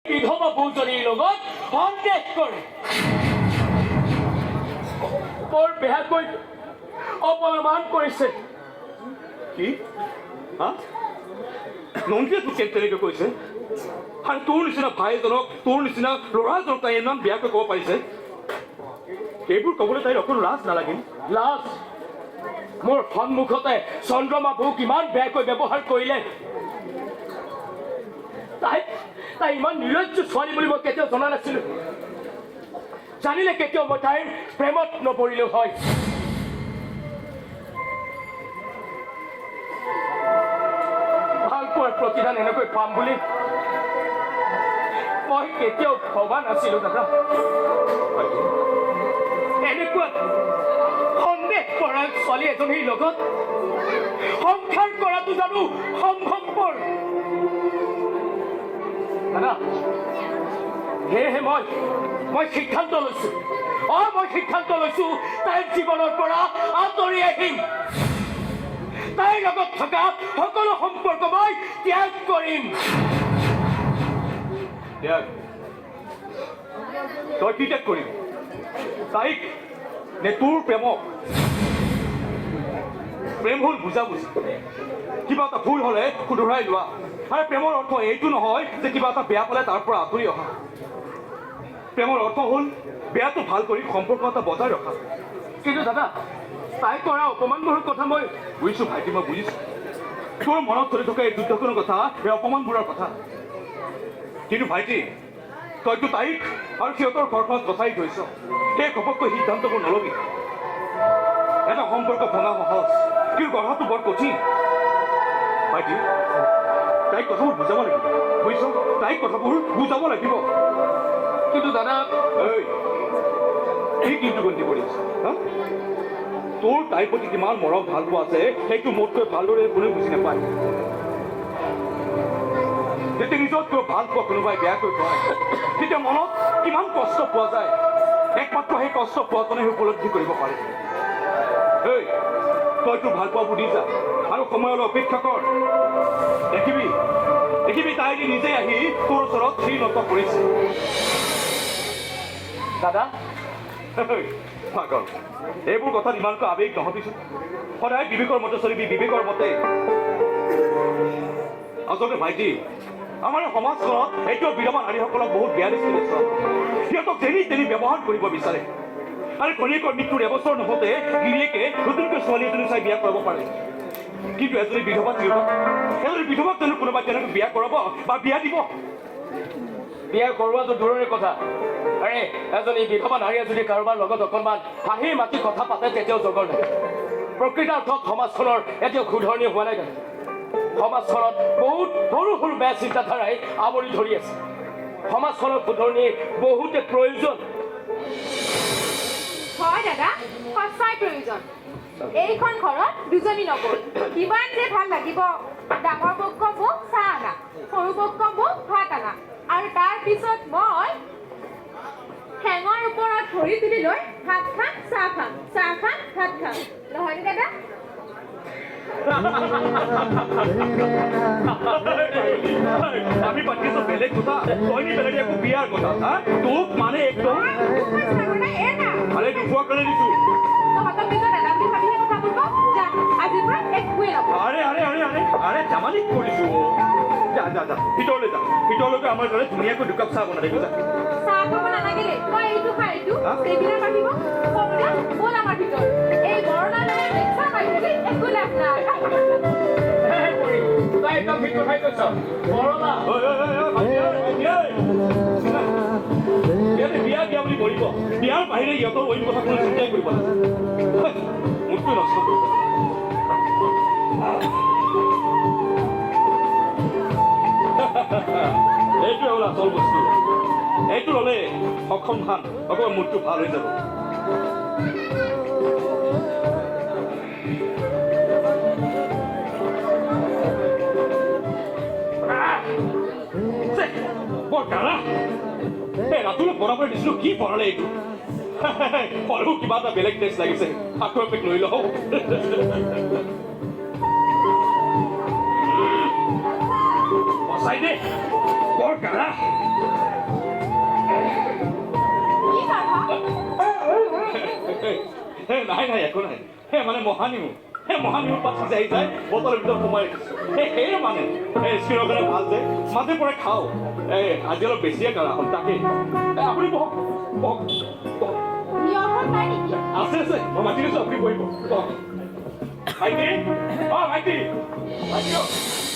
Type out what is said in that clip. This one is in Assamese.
বিধৱা বৌজনীৰ লগত সন্দেহ কৰে বৰ বেয়াকৈ অপমান কৰিছে কি হা নন্দিয়ে তোক তেনেকৈ কৈছে আৰু তোৰ নিচিনা ভাইজনক তোৰ নিচিনা ল'ৰাজনক তাই ইমান বেয়াকৈ ক'ব পাৰিছে এইবোৰ ক'বলৈ তাইৰ অকণ লাজ নালাগিল লাজ মোৰ সন্মুখতে চন্দ্ৰমা বৌক ইমান বেয়াকৈ ব্যৱহাৰ কৰিলে তাই ইমান নিৰ্লজ্জ ছোৱালী বুলি মই কেতিয়াও জনা নাছিলো জানিলে কেতিয়াও মই তাইৰ প্ৰেমত নপৰিলেও হয় ভাল পোৱাৰ প্ৰতিদান এনেকৈ পাম বুলি মই কেতিয়াও ভবা নাছিলো দাদা এনেকুৱা সন্দেহ কৰা ছোৱালী এজনীৰ লগত সংসাৰ কৰাটো জানো সম্ভৱপৰ দাদা সেয়েহে মই সিদ্ধান্ত লৈছো মই সিদ্ধান্ত লৈছো তাইৰ জীৱনৰ পৰা আঁতৰি আহিম তাইৰ লগত থকা সকলো সম্পৰ্ক মই ত্যাগ কৰিম তই কি ত্যাগ কৰিবি তাইক নে তোৰ প্ৰেমক প্ৰেম হ'ল বুজাবুজি কিবা এটা ভুল হ'লে শুধৰাই লোৱা আৰু প্ৰেমৰ অৰ্থ এইটো নহয় যে কিবা এটা বেয়া পালে তাৰ পৰা আঁতৰি অহা প্ৰেমৰ অৰ্থ হ'ল বেয়াটো ভাল কৰি সম্পৰ্ক এটা বজাই ৰখা কিন্তু দাদা তাই কৰা অপমানবোৰৰ কথা মই বুজিছোঁ ভাইটি মই বুজিছোঁ তোৰ মনত চলি থকা এই যুদ্ধখনৰ কথা এই অপমানবোৰৰ কথা কিন্তু ভাইটি তইতো তাইক আৰু সিহঁতৰ ঘৰখনত বচাই থৈছ সেই ঘপককৈ সিদ্ধান্তবোৰ নলবি এটা সম্পৰ্ক ভঙা সহজ কিন্তু গঢ়াটো বৰ কঠিন ভাইটি তাইক কথাবোৰ বুজাব লাগিব বুজিছ তাইক কথাবোৰ বুজাব লাগিব কিন্তু দাদা এই কিন্তু গন্তি কৰিছ হা তোৰ তাইৰ প্ৰতি কিমান মৰম ভাল পোৱা আছে সেইটো মোতকৈ ভালদৰে কোনেও বুজি নাপায় যেতিয়া নিজতকৈ ভাল পোৱা কোনোবাই বেয়াকৈ কয় তেতিয়া মনত কিমান কষ্ট পোৱা যায় একমাত্ৰ সেই কষ্ট পোৱাজনে উপলব্ধি কৰিব পাৰে তইতো ভাল পোৱা বুদ্ধি যা আৰু সময়লৈ অপেক্ষা কৰ দেখিবি তাই নিজেই আহি তোৰ ওচৰত শ্ৰীনত কৰিছে দাদা পাগল এইবোৰ কথাত ইমানকৈ আৱেগ নহবিচোন সদায় বিবেকৰ মতে চলিবি বিবেকৰ মতে আচলতে ভাইটি আমাৰ সমাজখনত এইটো বিধৱা নাৰীসকলক বহুত বেয়া দৃষ্টি দেখুৱায় সিহঁতক যেনি তেনি ব্যৱহাৰ কৰিব বিচাৰে আৰু ঘনীয়েকৰ মৃত্যুৰ এবছৰ নহওঁতে গিৰিয়েকে নতুনকৈ ছোৱালী এজনী চাই বিয়া কৰাব পাৰে কিন্তু এজনী বিধৱা তিৰোতা এজনী বিধৱাক জানো কোনোবাই তেনেকৈ বিয়া কৰাব বা বিয়া দিব বিয়া কৰোৱাটো দূৰৰে কথা আৰে এজনী বিধৱা নাৰীয়ে যদি কাৰোবাৰ লগত অকণমান হাঁহি মাতি কথা পাতে তেতিয়াও জগৰ নাই প্ৰকৃতাৰ্থত সমাজখনৰ এতিয়াও শুধৰণি হোৱা নাই জানো সমাজখনত বহুত সৰু সৰু বেয়া চিন্তাধাৰাই আৱৰি ধৰি আছে সমাজখনৰ শুধৰণিৰ বহুতে প্ৰয়োজন হয় দাদা সঁচাই প্ৰয়োজন এইখন ঘৰত দুজনী নগ'ল কিমান যে ভাল লাগিব ডাঙৰ পক্ষ মোক চাহ আনা সৰু পক্ষ মোক ভাত আনা আৰু তাৰপিছত মই ঠেঙৰ ওপৰত ভৰি তুলি লৈ ভাত খাম চাহ খাম ভাত খাম নহয়নে দাদা আমি পাতিছো বেলেগ কথা তইনি বেলেগ একো বিয়াৰ কথা তোক মানে একদম ভালে দুখোৱা কাৰণে দিছো আৰে জামালিক কৰিছো যা ভিতৰলৈকে আমাৰ দৰে ধুনীয়াকৈ দুকাপ চাহ বনাই দিবি চাহ খাব নালাগিলে মই এইটো খাই এইটো সেইবিলাক আহিব ব'ল আমাৰ ভিতৰত এই গৰণা চাহ খাই থাকি একো লাভ নাই তই একদম ঠিক কথাই কৈছ বৰলা বিয়া দিয়া বুলি কৰিব বিয়াৰ বাহিৰে ইহঁতৰ অইন কথা কোনো চিন্তাই কৰিব লাগে মোৰটো নষ্ট কৰিব এইটোৱে হ'ল আচল বস্তু এইটো ল'লে সক্ষম ধান অকণমান মোৰটো ভাল হৈ যাব বৰ কাৰা ৰাতিলৈ বনাবলৈ দিছিলো কি বনালে এইটো হ'লেও কিবা এটা বেলেগ টেষ্ট লাগিছে আকৌ এপেক লৈ লওঁ সঁচাই দে বৰ কাৰা নাই নাই একো নাই মানে মহানিমু মহানিমু পাত সিজাই যায় বটলৰ ভিতৰত সোমাই ৰাখিছোঁ সেয়ে মানে স্কিনৰ কাৰণে ভাল যে মাজে পৰে খাওঁ আজি অলপ বেছিয়ে কাৰা হ'ল তাকে আপুনি বহক বহক বহক নিয়মত নাই নেকি আছে মই মাতি দিছোঁ আপুনি বহিব বহক ভাইটি ভাইটি ভাইটি